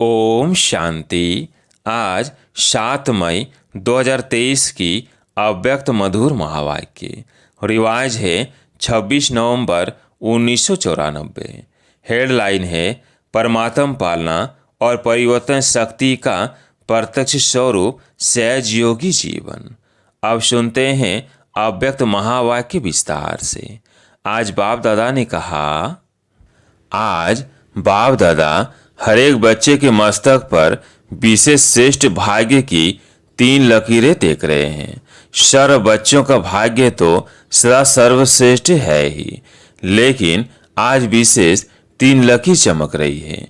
ओम शांति। आज 7 मई 2023 की अव्यक्त मधुर महावाक्य रिवाज है 26 नवंबर 1994। हेडलाइन है परमात्म पालना और परिवर्तन शक्ति का प्रत्यक्ष स्वरूप सहज योगी जीवन। अब सुनते हैं अव्यक्त महावाक्य विस्तार से। आज बाप दादा ने कहा, आज बाप दादा हर एक बच्चे के मस्तक पर विशेष श्रेष्ठ भाग्य की 3 लकीरें देख रहे हैं। सर्व बच्चों का भाग्य तो सदा सर्वश्रेष्ठ है ही, लेकिन आज विशेष 3 लकीर चमक रही है।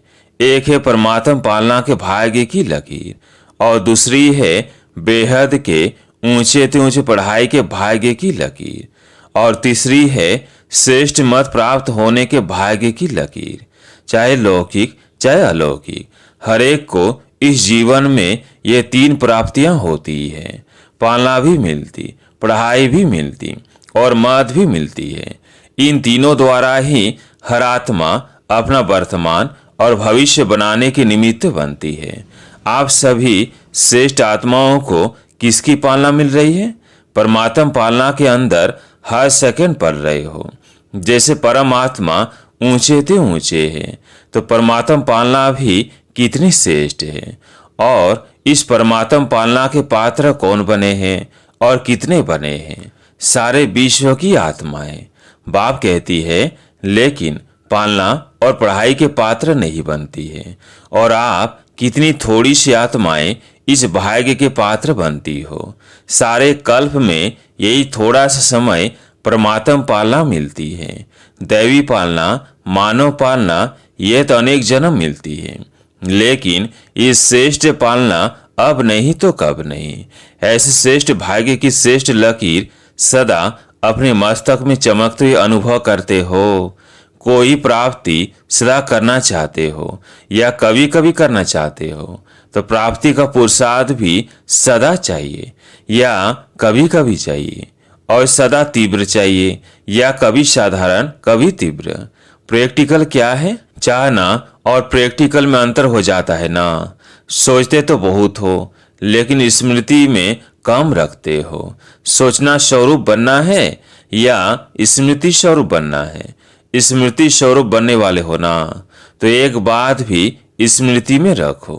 एक है परमात्म पालना के भाग्य की लकीर और दूसरी है बेहद के ऊंचे से ऊंचे पढ़ाई के भाग्य की लकीर और तीसरी है श्रेष्ठ मत प्राप्त होने के भाग्य की लकीर। चाहे लौकिक चाहे अलौकिक, हर एक को इस जीवन में ये 3 प्राप्तियां होती है। पालना भी मिलती, पढ़ाई भी मिलती और मत भी मिलती है। इन तीनों द्वारा ही हर आत्मा अपना वर्तमान और भविष्य बनाने के निमित्त बनती है। आप सभी श्रेष्ठ आत्माओं को किसकी पालना मिल रही है? परमात्म पालना के अंदर हर सेकंड पढ़ रहे हो। जैसे परमात्मा ऊंचे ते ऊंचे है, तो परमात्म पालना भी कितनी श्रेष्ठ है। और इस परमात्म पालना के पात्र कौन बने हैं और कितने बने हैं? सारे विश्व की आत्माएं। बाप कहती है, लेकिन पालना और पढ़ाई के पात्र नहीं बनती है। और आप कितनी थोड़ी सी आत्माएं इस भाग्य के पात्र बनती हो। सारे कल्प में यही थोड़ा सा समय परमात्म पालना मिलती है। दैवी पालना, मानव पालना, यह तो अनेक जन्म मिलती है, लेकिन इस श्रेष्ठ पालना अब नहीं तो कब नहीं। ऐसे श्रेष्ठ भाग्य की श्रेष्ठ लकीर सदा अपने मस्तक में चमकते हुए अनुभव करते हो। कोई प्राप्ति सदा करना चाहते हो या कभी कभी करना चाहते हो, तो प्राप्ति का पुरुषार्थ भी सदा चाहिए या कभी कभी चाहिए, और सदा तीव्र चाहिए या कभी साधारण कभी तीव्र। प्रैक्टिकल क्या है? चाहना और प्रैक्टिकल में अंतर हो जाता है ना। सोचते तो बहुत हो, लेकिन स्मृति में कम रखते हो। सोचना स्वरूप बनना है या स्मृति स्वरूप बनना है? स्मृति स्वरूप बनने वाले हो ना, तो एक बात भी स्मृति में रखो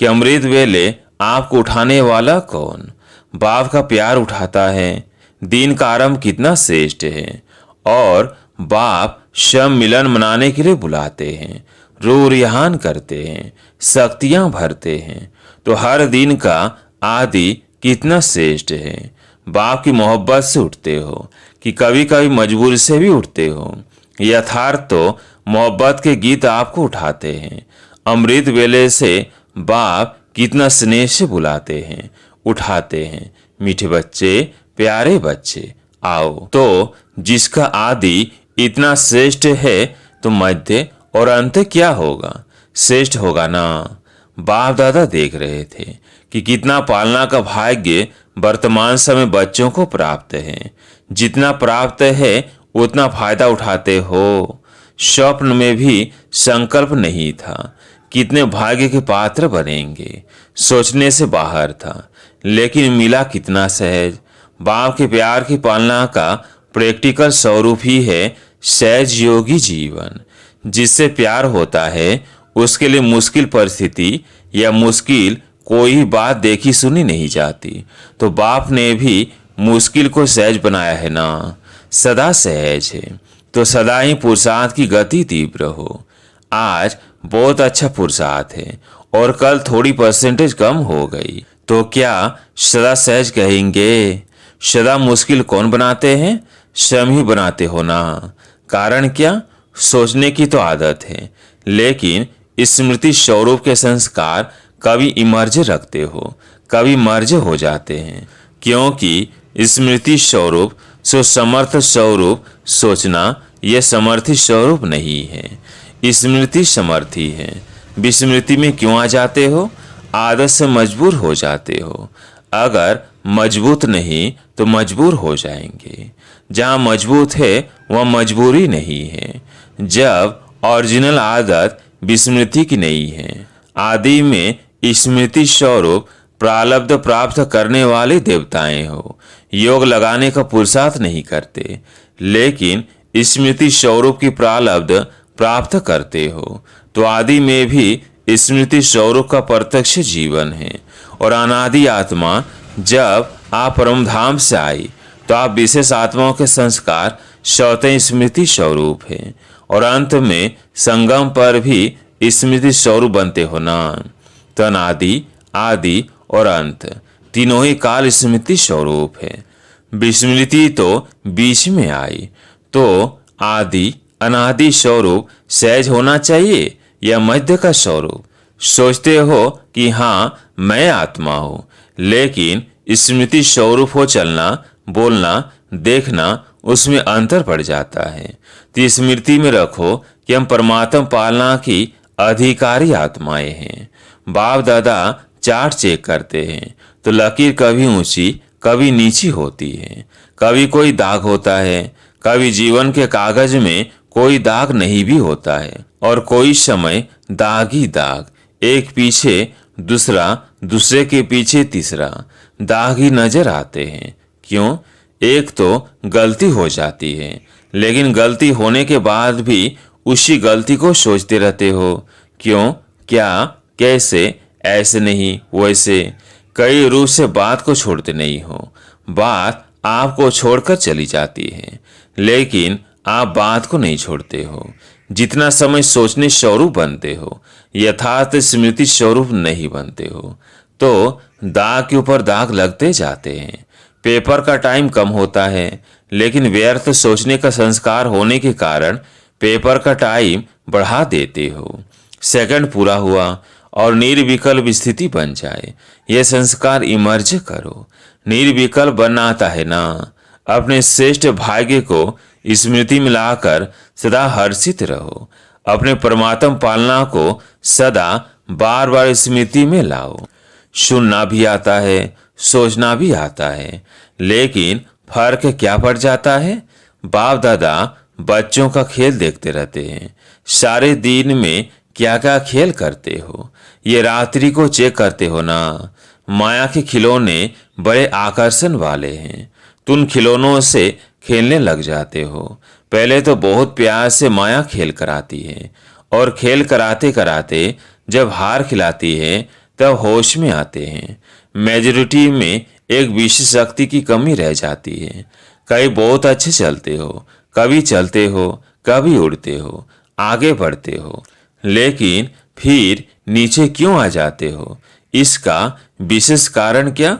कि अमृत वेले आपको उठाने वाला कौन? बाप का प्यार उठाता है। दिन का आरंभ कितना श्रेष्ठ है। और बाप शम मिलन मनाने के लिए बुलाते हैं, रू रिहान करते हैं, शक्तियां भरते हैं। तो हर दिन का आदि कितना श्रेष्ठ है। बाप की मोहब्बत से उठते हो कि कभी कभी मजबूरी से भी उठते हो। यथार्थ तो मोहब्बत के गीत आपको उठाते हैं। अमृत वेले से बाप कितना स्नेह से बुलाते हैं, उठाते हैं। मीठे बच्चे, प्यारे बच्चे, आओ। तो जिसका आदि इतना श्रेष्ठ है, तो मध्य और अंत क्या होगा? श्रेष्ठ होगा ना। बाप दादा देख रहे थे कि कितना पालना का भाग्य वर्तमान समय बच्चों को प्राप्त है। जितना प्राप्त है उतना फायदा उठाते हो। स्वप्न में भी संकल्प नहीं था कितने भाग्य के पात्र बनेंगे, सोचने से बाहर था, लेकिन मिला कितना सहज। बाप के प्यार की पालना का प्रैक्टिकल स्वरूप ही है सहज योगी जीवन। जिससे प्यार होता है उसके लिए मुश्किल परिस्थिति या मुश्किल कोई बात देखी सुनी नहीं जाती। तो बाप ने भी मुश्किल को सहज बनाया है ना। सदा सहज है, तो सदा ही पुरुषार्थ की गति तीव्र हो। आज बहुत अच्छा पुरुषार्थ है और कल थोड़ी परसेंटेज कम हो गई, तो क्या सदा सहज कहेंगे? सदा मुश्किल कौन बनाते हैं? स्वयं ही बनाते हो ना। कारण क्या? सोचने की तो आदत है, लेकिन स्मृति स्वरूप के संस्कार कभी इमर्ज रखते हो, कभी मर्ज हो जाते हैं। क्योंकि स्मृति स्वरूप सो समर्थ स्वरूप सोचना यह समर्थी स्वरूप नहीं है। स्मृति समर्थी है। विस्मृति में क्यों आ जाते हो? आदत से मजबूर हो जाते हो। अगर मजबूत नहीं तो मजबूर हो जाएंगे। जहाँ मजबूत है वह मजबूरी नहीं है। जब ओरिजिनल आदत विस्मृति की नहीं है। आदि में स्मृति स्वरूप प्रारब्ध प्राप्त करने वाले देवताएं हो, योग लगाने का पुरुषार्थ नहीं करते, लेकिन स्मृति स्वरूप की प्रारब्ध प्राप्त करते हो, तो आदि में भी स्मृति स्वरूप का प्रत्यक्ष जीवन है। और अनादि आत्मा जब आप परमधाम से आई तो आप विशेष आत्माओं के संस्कार स्वतः स्मृति स्वरूप है, और अंत में संगम पर भी स्मृति स्वरूप बनते हो ना। तो अनादि, आदि और अंत तीनों ही काल स्मृति स्वरूप है। विस्मृति तो बीच में आई, तो आदि अनादि स्वरूप सहज होना चाहिए या मध्य का स्वरूप? सोचते हो कि हाँ मैं आत्मा हूँ, लेकिन स्मृति स्वरूप हो चलना, बोलना, देखना, उसमें अंतर पड़ जाता है। तो स्मृति में रखो कि हम परमात्मा पालना की अधिकारी आत्माएं हैं। बाप दादा चार्ट चेक करते हैं तो लकीर कभी ऊंची कभी नीची होती है, कभी कोई दाग होता है, कभी जीवन के कागज में कोई दाग नहीं भी होता है, और कोई समय दाग ही दाग, एक पीछे दूसरा, दूसरे के पीछे तीसरा दाग ही नजर आते हैं। क्यों? एक तो गलती हो जाती है, लेकिन गलती होने के बाद भी उसी गलती को सोचते रहते हो। क्यों? क्या? कैसे? ऐसे नहीं, वैसे। कई रूप से बात को छोड़ते नहीं हो, बात आपको छोड़कर चली जाती है, लेकिन आप बात को नहीं छोड़ते हो। जितना समय सोचने स्वरूप बनते हो, यथार्थ स्मृति स्वरूप नहीं बनते हो, तो दाग के ऊपर दाग लगते जाते हैं। पेपर का टाइम कम होता है, लेकिन व्यर्थ सोचने का संस्कार होने के कारण पेपर का टाइम बढ़ा देते हो। सेकंड पूरा हुआ और निर्विकल्प स्थिति बन जाए, यह संस्कार इमर्ज करो। निर्विकल्प बनना आता है ना। अपने श्रेष्ठ भाग्य को स्मृति में लाकर सदा हर्षित रहो। अपने परमात्मा पालना को सदा बार बार स्मृति में लाओ। सुनना भी आता है, सोचना भी आता है, लेकिन फर्क क्या पड़ जाता है? बाप दादा बच्चों का खेल देखते रहते हैं। सारे दिन में क्या क्या खेल करते हो, ये रात्रि को चेक करते हो ना। माया के खिलौने बड़े आकर्षण वाले हैं, तुम खिलौनों से खेलने लग जाते हो। पहले तो बहुत प्यार से माया खेल कराती है, और खेल कराते कराते जब हार खिलाती है तब होश में आते हैं। मेजोरिटी में एक विशेष शक्ति की कमी रह जाती है। कई बहुत अच्छे चलते हो, कभी चलते हो, कभी उड़ते हो, आगे बढ़ते हो, लेकिन फिर नीचे क्यों आ जाते हो? इसका विशेष कारण क्या?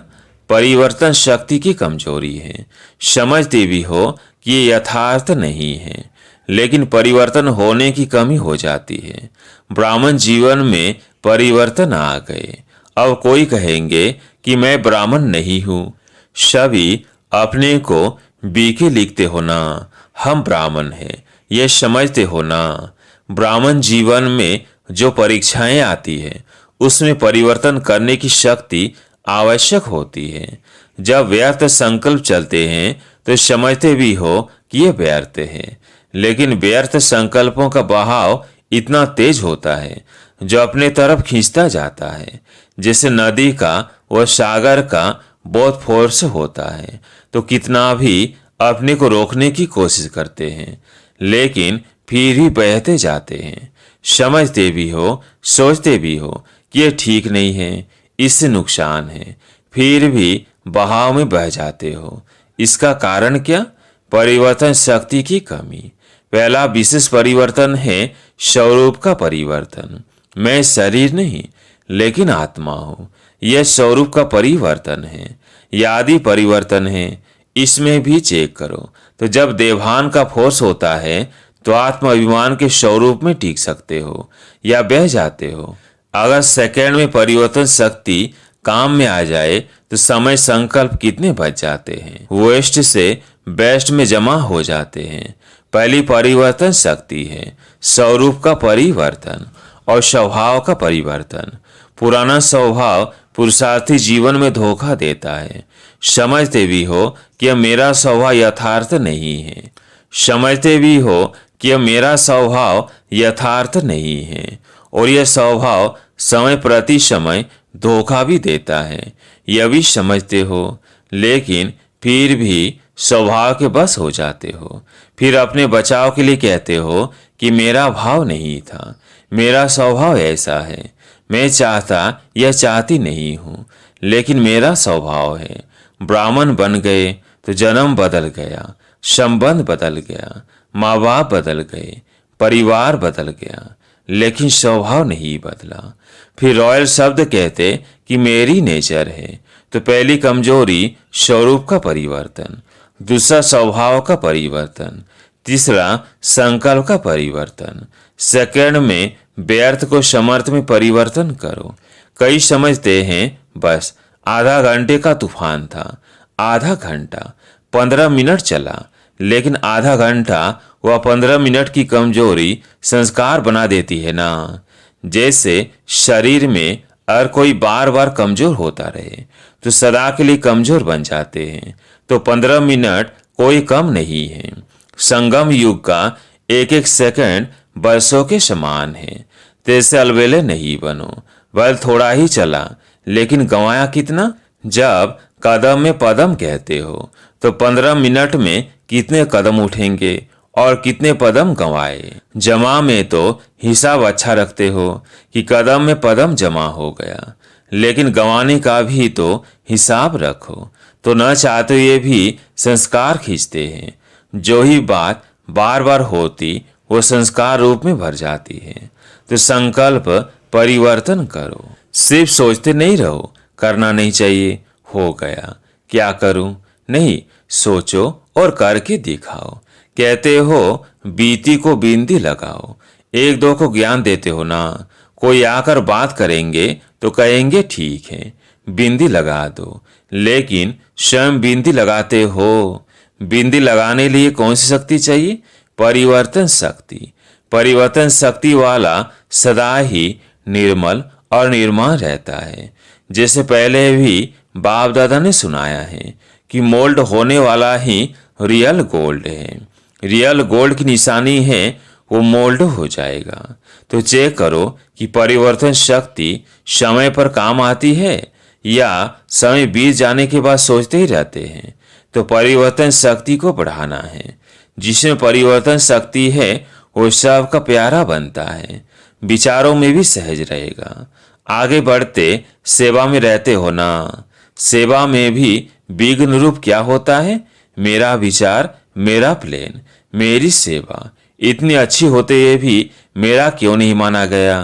परिवर्तन शक्ति की कमजोरी है। समझते भी हो कि ये यथार्थ नहीं है, लेकिन परिवर्तन होने की कमी हो जाती है। ब्राह्मण जीवन में परिवर्तन आ गए। अब कोई कहेंगे कि मैं ब्राह्मण नहीं हूँ। सभी अपने को बीके लिखते हो ना, हम ब्राह्मण हैं, ये समझते हो ना। ब्राह्मण जीवन में जो परीक्षाएं आती है, उसमें परिवर्तन करने की शक्ति आवश्यक होती है। जब व्यर्थ संकल्प चलते हैं तो समझते भी हो कि ये व्यर्थ है, लेकिन व्यर्थ संकल्पों का बहाव इतना तेज होता है जो अपने तरफ खींचता जाता है। जैसे नदी का व सागर का बहुत फोर्स होता है, तो कितना भी अपने को रोकने की कोशिश करते हैं, लेकिन फिर भी बहते जाते हैं। समझते भी हो, सोचते भी हो कि ये ठीक नहीं है, इससे नुकसान है, फिर भी बहाव में बह जाते हो। इसका कारण क्या? परिवर्तन शक्ति की कमी। पहला विशेष परिवर्तन है स्वरूप का परिवर्तन। मैं शरीर नहीं, लेकिन आत्मा हूँ, यह स्वरूप का परिवर्तन है। यादि परिवर्तन है, इसमें भी चेक करो। तो जब देवान का फोर्स होता है तो आत्म अभिमान के स्वरूप में टिक सकते हो या बह जाते हो। अगर सेकंड में परिवर्तन शक्ति काम में आ जाए तो समय संकल्प कितने बच जाते हैं, वेस्ट से बेस्ट में जमा हो जाते हैं। पहली परिवर्तन शक्ति है स्वरूप का परिवर्तन और स्वभाव का परिवर्तन। पुराना स्वभाव पुरुषार्थी जीवन में धोखा देता है। समझते भी हो कि यह मेरा स्वभाव यथार्थ नहीं है, समझते भी हो कि यह मेरा स्वभाव यथार्थ नहीं है, और यह स्वभाव समय प्रति समय धोखा भी देता है, यह भी समझते हो, लेकिन फिर भी स्वभाव के बस हो जाते हो। फिर अपने बचाव के लिए कहते हो कि मेरा भाव नहीं था, मेरा स्वभाव ऐसा है, मैं चाहता या चाहती नहीं हूँ, लेकिन मेरा स्वभाव है। ब्राह्मण बन गए तो जन्म बदल गया, संबंध बदल गया, माँ बाप बदल गए, परिवार बदल गया, लेकिन स्वभाव नहीं बदला। फिर रॉयल शब्द कहते कि मेरी नेचर है, तो पहली कमजोरी स्वरूप का परिवर्तन, दूसरा स्वभाव का परिवर्तन, तीसरा संकल्प का परिवर्तन। सेकंड में व्यर्थ को समर्थ में परिवर्तन करो। कई समझते हैं बस आधा घंटे का तूफान था, आधा घंटा 15 मिनट चला, लेकिन आधा घंटा व 15 मिनट की कमजोरी संस्कार बना देती है ना। जैसे शरीर में अगर कोई बार बार कमजोर होता रहे तो सदा के लिए कमजोर बन जाते हैं, तो 15 मिनट कोई कम नहीं है। संगम युग का एक एक सेकंड वर्षों के समान है। तैसे अलबेले नहीं बनो, बल थोड़ा ही चला, लेकिन गंवाया कितना। जब कदम में पदम कहते हो तो 15 मिनट में कितने कदम उठेंगे और कितने पदम गंवाए। जमा में तो हिसाब अच्छा रखते हो कि कदम में पदम जमा हो गया, लेकिन गंवाने का भी तो हिसाब रखो। तो न चाहते ये भी संस्कार खींचते हैं। जो ही बात बार बार होती वो संस्कार रूप में भर जाती है। तो संकल्प परिवर्तन करो, सिर्फ सोचते नहीं रहो करना नहीं चाहिए, हो गया क्या करूं, नहीं सोचो और करके दिखाओ। कहते हो बीती को बिंदी लगाओ, एक दो को ज्ञान देते हो ना, कोई आकर बात करेंगे तो कहेंगे ठीक है बिंदी लगा दो, लेकिन स्वयं बिंदी लगाते हो। बिंदी लगाने लिए कौन सी शक्ति चाहिए? परिवर्तन शक्ति। परिवर्तन शक्ति वाला सदा ही निर्मल और निर्माण रहता है। जैसे पहले भी बाप दादा ने सुनाया है कि मोल्ड होने वाला ही रियल गोल्ड है। रियल गोल्ड की निशानी है वो मोल्ड हो जाएगा। तो चेक करो कि परिवर्तन शक्ति समय पर काम आती है या समय बीत जाने के बाद सोचते ही रहते हैं। तो परिवर्तन शक्ति को बढ़ाना है। जिसमें परिवर्तन शक्ति है वो सबका प्यारा बनता है, विचारों में भी सहज रहेगा। आगे बढ़ते सेवा में रहते हो ना, सेवा में भी विघ्न रूप क्या होता है? मेरा विचार, मेरा प्लान, मेरी सेवा इतनी अच्छी होते हुए भी मेरा क्यों नहीं माना गया?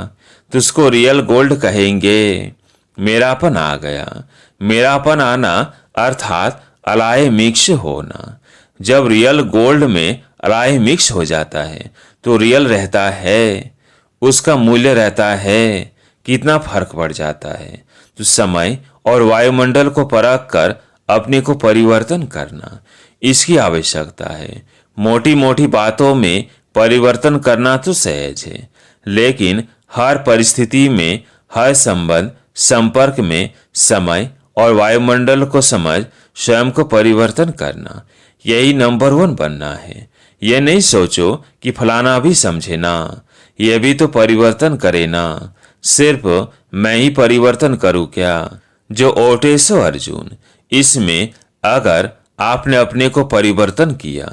तो उसको रियल गोल्ड कहेंगे। मेरापन आ गया। मेरापन आना अर्थात अलाय मिक्स होना। जब रियल गोल्ड में अलाय मिक्स हो जाता है तो रियल रहता है, उसका मूल्य रहता है। कितना फर्क पड़ जाता है। तो समय और वायुमंडल को परख कर अपने को परिवर्तन करना, इसकी आवश्यकता है। मोटी मोटी बातों में परिवर्तन करना तो सहज है, लेकिन हर परिस्थिति में, हर संबंध संपर्क में समय और वायुमंडल को समझ स्वयं को परिवर्तन करना, यही नंबर 1 बनना है। यह नहीं सोचो कि फलाना भी समझे ना, यह भी तो परिवर्तन करे ना। सिर्फ मैं ही परिवर्तन करूं क्या? जो ओटे सो अर्जुन। इसमें अगर आपने अपने को परिवर्तन किया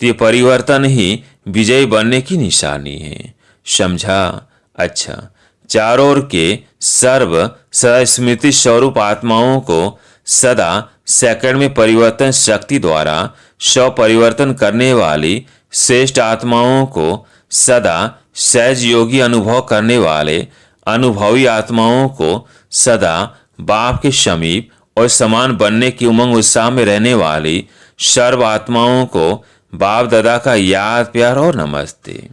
तो ये परिवर्तन ही विजयी बनने की निशानी है। समझा? अच्छा, चारों ओर के सर्व स्मृति स्वरूप आत्माओं को सदा सेकंड में परिवर्तन शक्ति द्वारा स्व परिवर्तन करने वाली श्रेष्ठ आत्माओं को सदा सहज योगी अनुभव करने वाले अनुभवी आत्माओं को सदा बाप के समीप और समान बनने की उमंग उत्साह में रहने वाली सर्व आत्माओं को बाप दादा का याद, प्यार और नमस्ते।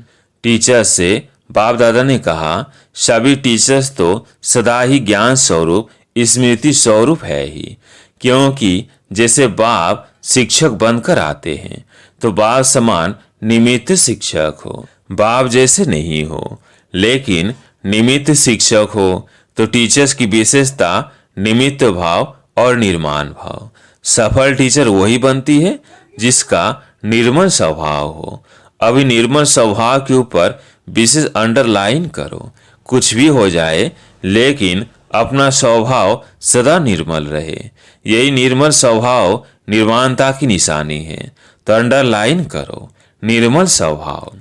टीचर से बाप दादा ने कहा, सभी टीचर्स तो सदा ही ज्ञान स्वरूप, स्मृति स्वरूप है ही, क्योंकि जैसे बाप शिक्षक बनकर आते हैं तो बाप समान निमित्त शिक्षक हो। बाप जैसे नहीं हो लेकिन निमित्त शिक्षक हो। तो टीचर्स की विशेषता निमित्त भाव और निर्माण भाव। सफल टीचर वही बनती है जिसका निर्मल स्वभाव हो। अभी निर्मल स्वभाव के ऊपर विशेष अंडरलाइन करो। कुछ भी हो जाए, लेकिन अपना स्वभाव सदा निर्मल रहे। यही निर्मल स्वभाव निर्वाणता की निशानी है। तो अंडरलाइन करो, निर्मल स्वभाव।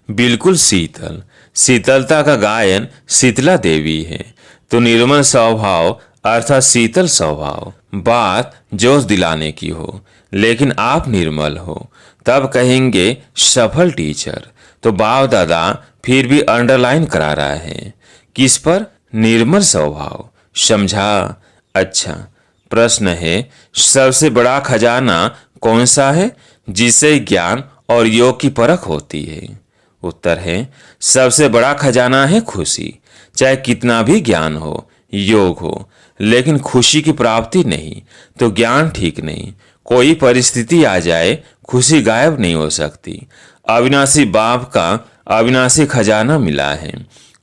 बिल्कुल शीतल, शीतलता का गायन शीतला देवी है। तो निर्मल स्वभाव अर्थात शीतल स्वभाव। बात जोश दिलाने की हो लेकिन आप निर्मल हो, तब कहेंगे सफल टीचर। तो बाप दादा फिर भी अंडरलाइन करा रहा है। किस पर? निर्मल स्वभाव। समझा? अच्छा, प्रश्न है, सबसे बड़ा खजाना कौन सा है जिससे ज्ञान और योग की परख होती है? उत्तर है, सबसे बड़ा खजाना है खुशी। चाहे कितना भी ज्ञान हो, योग हो, लेकिन खुशी की प्राप्ति नहीं तो ज्ञान ठीक नहीं। कोई परिस्थिति आ जाए, खुशी गायब नहीं हो सकती। अविनाशी बाप का अविनाशी खजाना मिला है,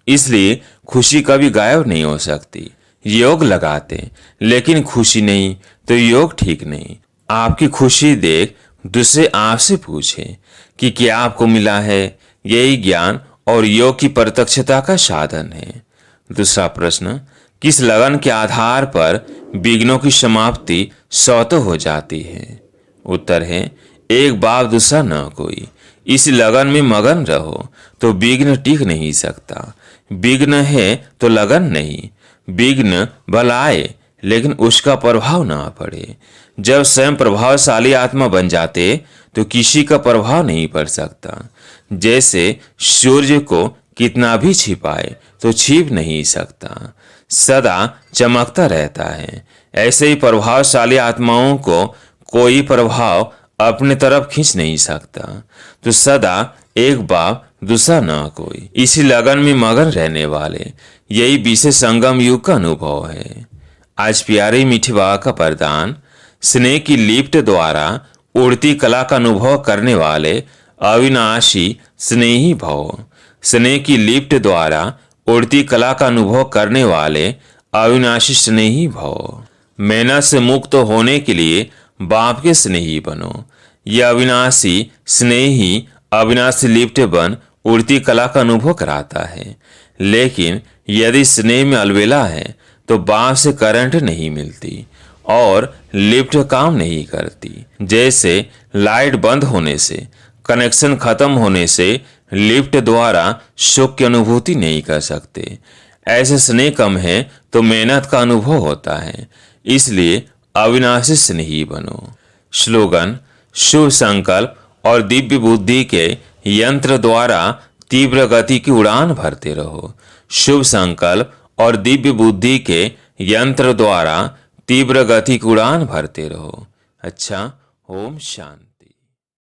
इसलिए खुशी कभी गायब नहीं हो सकती। योग लगाते लेकिन खुशी नहीं तो योग ठीक नहीं। आपकी खुशी देख दूसरे आपसे पूछे कि क्या आपको मिला है। यही ज्ञान और योग की प्रत्यक्षता का साधन है। दूसरा प्रश्न, किस लगन के आधार पर विघ्नों की समाप्ति स्वतः हो जाती है? उत्तर है, एक बाप दूसरा न कोई। इस लगन में मगन रहो तो विघ्न टिक नहीं सकता। विघ्न है तो लगन नहीं। विघ्न भला आए लेकिन उसका प्रभाव ना पड़े। जब स्वयं प्रभावशाली आत्मा बन जाते तो किसी का प्रभाव नहीं पड़ सकता। जैसे सूर्य को कितना भी छिपाए तो छिप नहीं सकता, सदा चमकता रहता है। ऐसे ही प्रभावशाली आत्माओं को कोई प्रभाव अपने तरफ खींच नहीं सकता। तो सदा एक बाप दूसरा ना कोई, इसी लगन में मगन रहने वाले, यही विशेष संगम युग का अनुभव है। आज प्यारे मीठे बाबा का वरदान, स्नेह की लिफ्ट द्वारा उड़ती कला का अनुभव करने वाले अविनाशी स्नेही भव। स्नेह की लिफ्ट द्वारा उड़ती कला का अनुभव करने वाले अविनाशी स्नेही भव। मेहनत से मुक्त होने के लिए बाप के स्नेही बनो। यह अविनाशी स्नेही अविनाशी लिफ्ट बन उड़ती कला का अनुभव कराता है। लेकिन यदि स्नेह में अलबेला है तो बाप से करंट नहीं मिलती और लिफ्ट काम नहीं करती। जैसे लाइट बंद होने से, कनेक्शन खत्म होने से लिफ्ट द्वारा सुख की अनुभूति नहीं कर सकते, ऐसे स्नेह कम है तो मेहनत का अनुभव होता है। इसलिए अविनाशी स्नेही बनो। स्लोगन, शुभ संकल्प और दिव्य बुद्धि के यंत्र द्वारा तीव्र गति की उड़ान भरते रहो। शुभ संकल्प और दिव्य बुद्धि के यंत्र द्वारा तीव्र गति की उड़ान भरते रहो। अच्छा, ओम शांति।